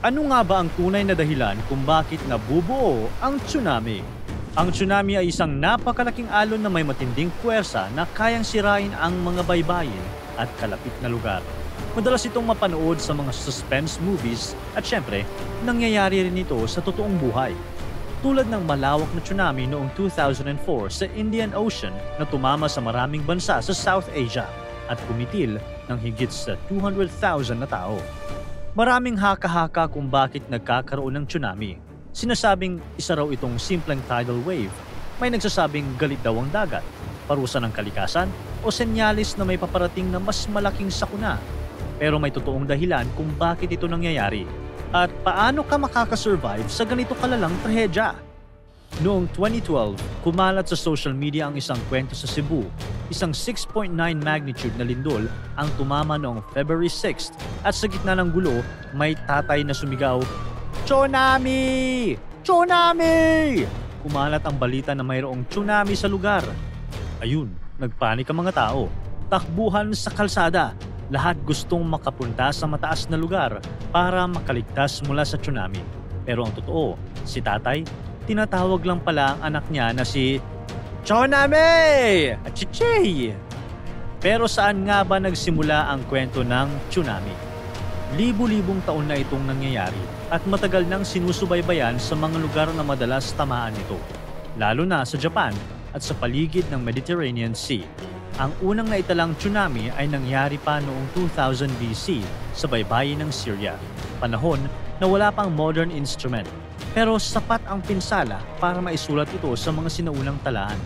Ano nga ba ang tunay na dahilan kung bakit nabubuo ang tsunami? Ang tsunami ay isang napakalaking alon na may matinding puwersa na kayang sirain ang mga baybayin at kalapit na lugar. Madalas itong mapanood sa mga suspense movies at syempre, nangyayari rin ito sa totoong buhay. Tulad ng malawak na tsunami noong 2004 sa Indian Ocean na tumama sa maraming bansa sa South Asia at kumitil ng higit sa 200,000 na tao. Maraming haka-haka kung bakit nagkakaroon ng tsunami. Sinasabing isa raw itong simpleng tidal wave. May nagsasabing galit daw ang dagat, parusa ng kalikasan o senyalis na may paparating na mas malaking sakuna. Pero may totoong dahilan kung bakit ito nangyayari at paano ka makakasurvive sa ganito kalalang trahedya. Noong 2012, kumalat sa social media ang isang kwento sa Cebu. Isang 6.9 magnitude na lindol ang tumama noong February 6 at sa gitna ng gulo, may tatay na sumigaw, "Tsunami! Tsunami!" Kumalat ang balita na mayroong tsunami sa lugar. Ayun, nagpanik ang mga tao. Takbuhan sa kalsada. Lahat gustong makapunta sa mataas na lugar para makaligtas mula sa tsunami. Pero ang totoo, si tatay, tinatawag lang pala ang anak niya na si Tsunami! Achichey! Pero saan nga ba nagsimula ang kwento ng tsunami? Libu-libong taon na itong nangyayari at matagal nang sinusubaybayan sa mga lugar na madalas tamaan nito, lalo na sa Japan at sa paligid ng Mediterranean Sea. Ang unang naitalang tsunami ay nangyari pa noong 2000 BC sa baybayin ng Syria, panahon na wala pang modern instrument. Pero sapat ang pinsala para maisulat ito sa mga sinaunang talaan.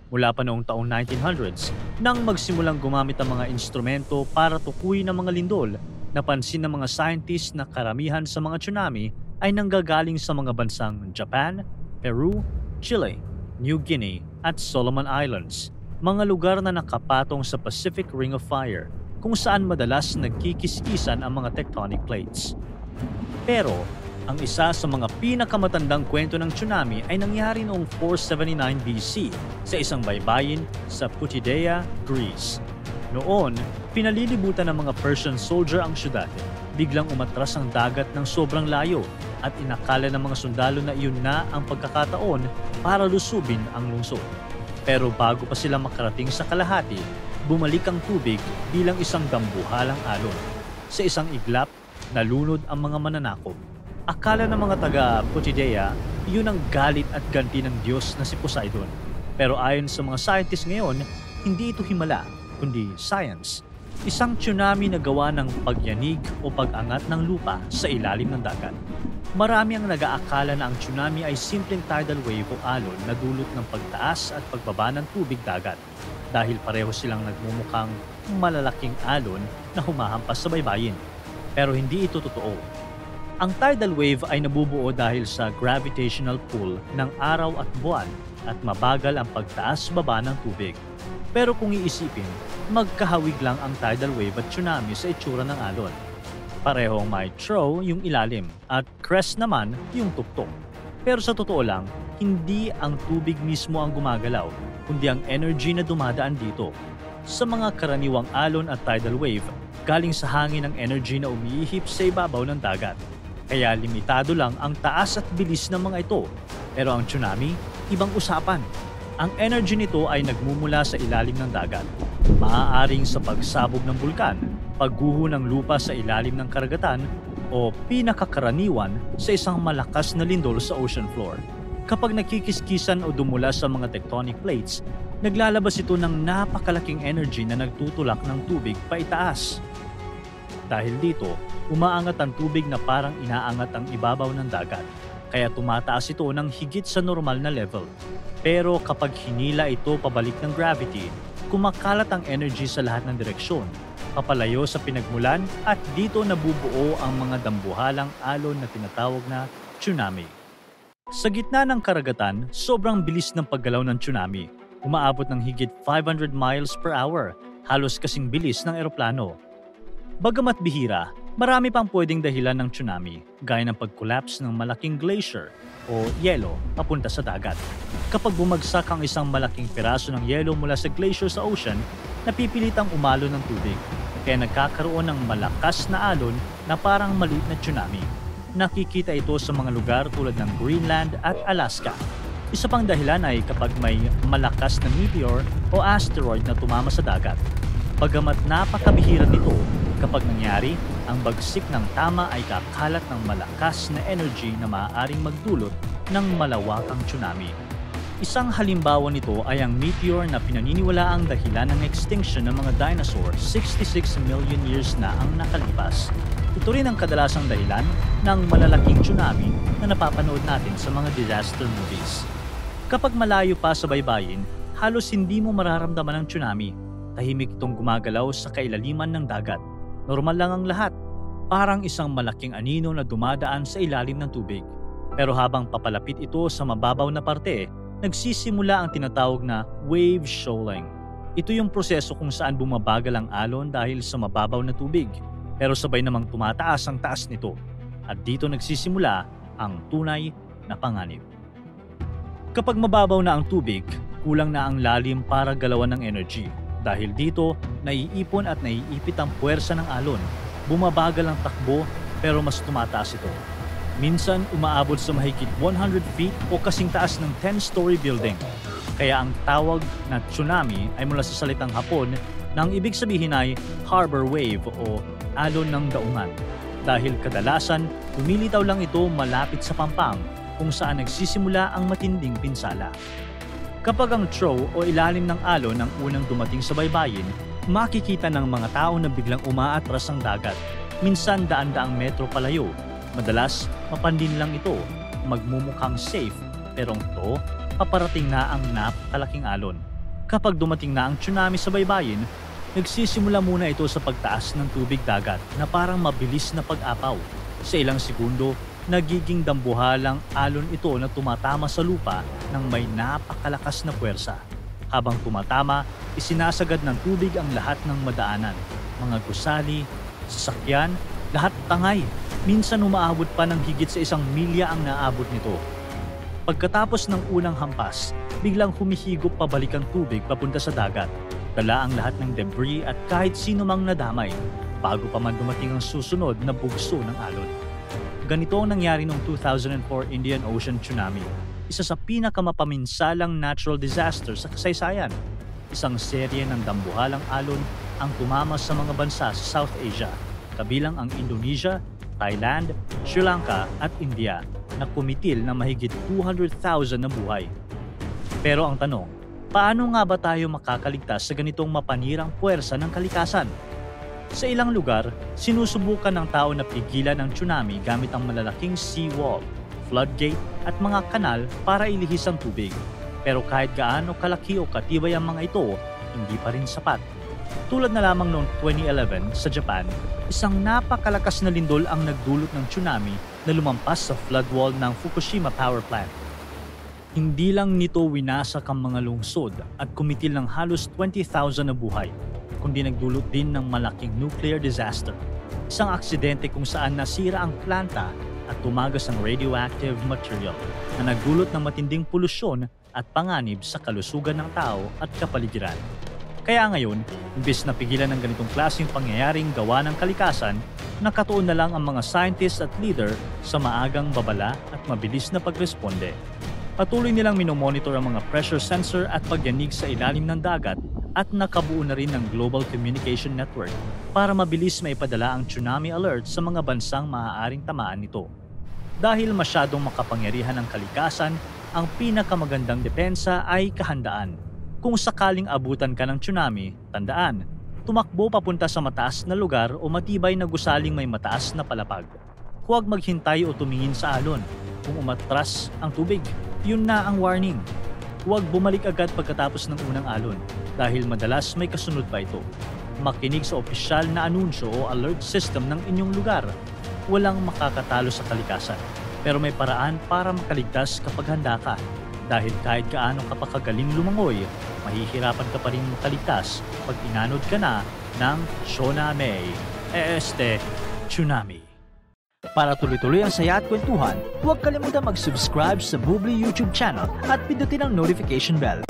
Mula pa noong taong 1900s, nang magsimulang gumamit ang mga instrumento para tukuyin ang mga lindol, napansin ng mga scientists na karamihan sa mga tsunami ay nanggagaling sa mga bansang Japan, Peru, Chile, New Guinea at Solomon Islands, mga lugar na nakapatong sa Pacific Ring of Fire kung saan madalas nagkikiskisan ang mga tectonic plates. Pero, ang isa sa mga pinakamatandang kwento ng tsunami ay nangyari noong 479 BC sa isang baybayin sa Putyidea, Greece. Noon, pinalilibutan ng mga Persian soldier ang syudad. Biglang umatras ang dagat ng sobrang layo at inakala ng mga sundalo na iyon na ang pagkakataon para lusubin ang lungsod. Pero bago pa sila makarating sa kalahati, bumalik ang tubig bilang isang dambuhalang alon. Sa isang iglap, nalunod ang mga mananakop. Akala ng mga taga Putyidea, iyon ang galit at ganti ng Diyos na si Poseidon. Pero ayon sa mga scientists ngayon, hindi ito himala, kundi science. Isang tsunami na gawa ng pagyanig o pag-angat ng lupa sa ilalim ng dagat. Marami ang nag-aakala na ang tsunami ay simpleng tidal wave o alon na dulot ng pagtaas at pagbaba ng tubig dagat dahil pareho silang nagmumukhang malalaking alon na humahampas sa baybayin. Pero hindi ito totoo. Ang tidal wave ay nabubuo dahil sa gravitational pull ng araw at buwan at mabagal ang pagtaas-baba ng tubig. Pero kung iisipin, magkahawig lang ang tidal wave at tsunami sa itsura ng alon. Parehong may trough yung ilalim at crest naman yung tuktok. Pero sa totoo lang, hindi ang tubig mismo ang gumagalaw, kundi ang energy na dumadaan dito. Sa mga karaniwang alon at tidal wave, galing sa hangin ang energy na umiihip sa ibabaw ng dagat. Kaya limitado lang ang taas at bilis ng mga ito. Pero ang tsunami, ibang usapan. Ang energy nito ay nagmumula sa ilalim ng dagat. Maaaring sa pagsabog ng bulkan, pagguho ng lupa sa ilalim ng karagatan, o pinakakaraniwan sa isang malakas na lindol sa ocean floor. Kapag nakikiskisan o dumula sa mga tectonic plates, naglalabas ito ng napakalaking energy na nagtutulak ng tubig paitaas. Dahil dito, umaangat ang tubig na parang inaangat ang ibabaw ng dagat, kaya tumataas ito ng higit sa normal na level. Pero kapag hinila ito pabalik ng gravity, kumakalat ang energy sa lahat ng direksyon, papalayo sa pinagmulan at dito nabubuo ang mga dambuhalang alon na tinatawag na tsunami. Sa gitna ng karagatan, sobrang bilis ng paggalaw ng tsunami. Umaabot ng higit 500 miles per hour, halos kasing bilis ng eroplano. Bagamat bihira, marami pang pwedeng dahilan ng tsunami, gaya ng pag-collapse ng malaking glacier o yelo papunta sa dagat. Kapag bumagsak ang isang malaking piraso ng yelo mula sa glacier sa ocean, napipilitang umalo ng tubig, kaya nagkakaroon ng malakas na alon na parang maliit na tsunami. nakikita ito sa mga lugar tulad ng Greenland at Alaska. Isa pang dahilan ay kapag may malakas na meteor o asteroid na tumama sa dagat. Bagamat napakabihira nito, kapag nangyari, ang bagsik ng tama ay kakalat ng malakas na energy na maaaring magdulot ng malawakang tsunami. Isang halimbawa nito ay ang meteor na pinaniniwalaang dahilan ng extinction ng mga dinosaur 66 million years na ang nakalipas. Ito rin ang kadalasang dahilan ng malalaking tsunami na napapanood natin sa mga disaster movies. Kapag malayo pa sa baybayin, halos hindi mo mararamdaman ang tsunami. Tahimik itong gumagalaw sa kailaliman ng dagat. Normal lang ang lahat, parang isang malaking anino na dumadaan sa ilalim ng tubig. Pero habang papalapit ito sa mababaw na parte, nagsisimula ang tinatawag na wave shoaling. Ito yung proseso kung saan bumabagal ang alon dahil sa mababaw na tubig, pero sabay namang tumataas ang taas nito. At dito nagsisimula ang tunay na panganib. Kapag mababaw na ang tubig, kulang na ang lalim para galawan ng energy. Dahil dito, naiipon at naiipit ang puwersa ng alon. Bumabagal ang takbo pero mas tumataas ito. Minsan, umaabot sa mahigit 100 feet o kasing taas ng 10-story building. Kaya ang tawag na tsunami ay mula sa salitang Hapon na ang ibig sabihin ay harbor wave o alon ng daungan. Dahil kadalasan, lumilitaw lang ito malapit sa pampang kung saan nagsisimula ang matinding pinsala. Kapag ang trough o ilalim ng alon ang unang dumating sa baybayin, makikita ng mga tao na biglang umaatras ang dagat. Minsan daan-daang metro palayo. Madalas, mapandin lang ito, magmumukhang safe, pero ito, paparating na ang napakalaking alon. Kapag dumating na ang tsunami sa baybayin, nagsisimula muna ito sa pagtaas ng tubig dagat na parang mabilis na pag-apaw. Sa ilang segundo, nagiging dambuhalang alon ito na tumatama sa lupa ng may napakalakas na puwersa. Habang tumatama, isinasagad ng tubig ang lahat ng madaanan. Mga gusali, sasakyan, lahat tangay. Minsan umaabot pa ng higit sa 1 milya ang naabot nito. Pagkatapos ng unang hampas, biglang humihigop pabalik ang tubig papunta sa dagat. Dala ang lahat ng debris at kahit sino mang nadamay, bago pa man dumating ang susunod na bugso ng alon. Ganito ang nangyari noong 2004 Indian Ocean Tsunami, isa sa pinakamapaminsalang natural disaster sa kasaysayan. Isang serye ng dambuhalang alon ang tumama sa mga bansa sa South Asia, kabilang ang Indonesia, Thailand, Sri Lanka at India na kumitil ng mahigit 200,000 na buhay. Pero ang tanong, paano nga ba tayo makakaligtas sa ganitong mapanirang puwersa ng kalikasan? Sa ilang lugar, sinusubukan ng tao na pigilan ang tsunami gamit ang malalaking seawall, floodgate at mga kanal para ilihis ang tubig. Pero kahit gaano kalaki o katibay ang mga ito, hindi pa rin sapat. Tulad na lamang noong 2011 sa Japan, isang napakalakas na lindol ang nagdulot ng tsunami na lumampas sa floodwall ng Fukushima Power Plant. Hindi lang nito winasak ang mga lungsod at kumitil ng halos 20,000 na buhay, kundi nagdulot din ng malaking nuclear disaster. Isang aksidente kung saan nasira ang planta at tumagas ang radioactive material na nagdulot ng matinding polusyon at panganib sa kalusugan ng tao at kapaligiran. Kaya ngayon, imbes na pigilan ng ganitong klaseng pangyayaring gawa ng kalikasan, nakatuon na lang ang mga scientists at leader sa maagang babala at mabilis na pagresponde. Patuloy nilang minomonitor ang mga pressure sensor at pagyanig sa ilalim ng dagat at nakabuo na rin ng Global Communication Network para mabilis maipadala ang tsunami alert sa mga bansang maaaring tamaan nito. Dahil masyadong makapangyarihan ang kalikasan, ang pinakamagandang depensa ay kahandaan. Kung sakaling abutan ka ng tsunami, tandaan, tumakbo papunta sa mataas na lugar o matibay na gusaling may mataas na palapag. Huwag maghintay o tumingin sa alon. Kung umatras ang tubig, yun na ang warning. Huwag bumalik agad pagkatapos ng unang alon dahil madalas may kasunod pa ito. Makinig sa opisyal na anunsyo o alert system ng inyong lugar. Walang makakatalo sa kalikasan, pero may paraan para makaligtas kapag handa ka. Dahil kahit gaano ka pa kagaling lumangoy, mahihirapan ka pa rin makaligtas pag inanod ka na ng tsunami. Tsunami. Para tuloy-tuloy ang saya at kwentuhan, huwag kalimutan mag-subscribe sa Bubbly YouTube channel at pindutin ang notification bell.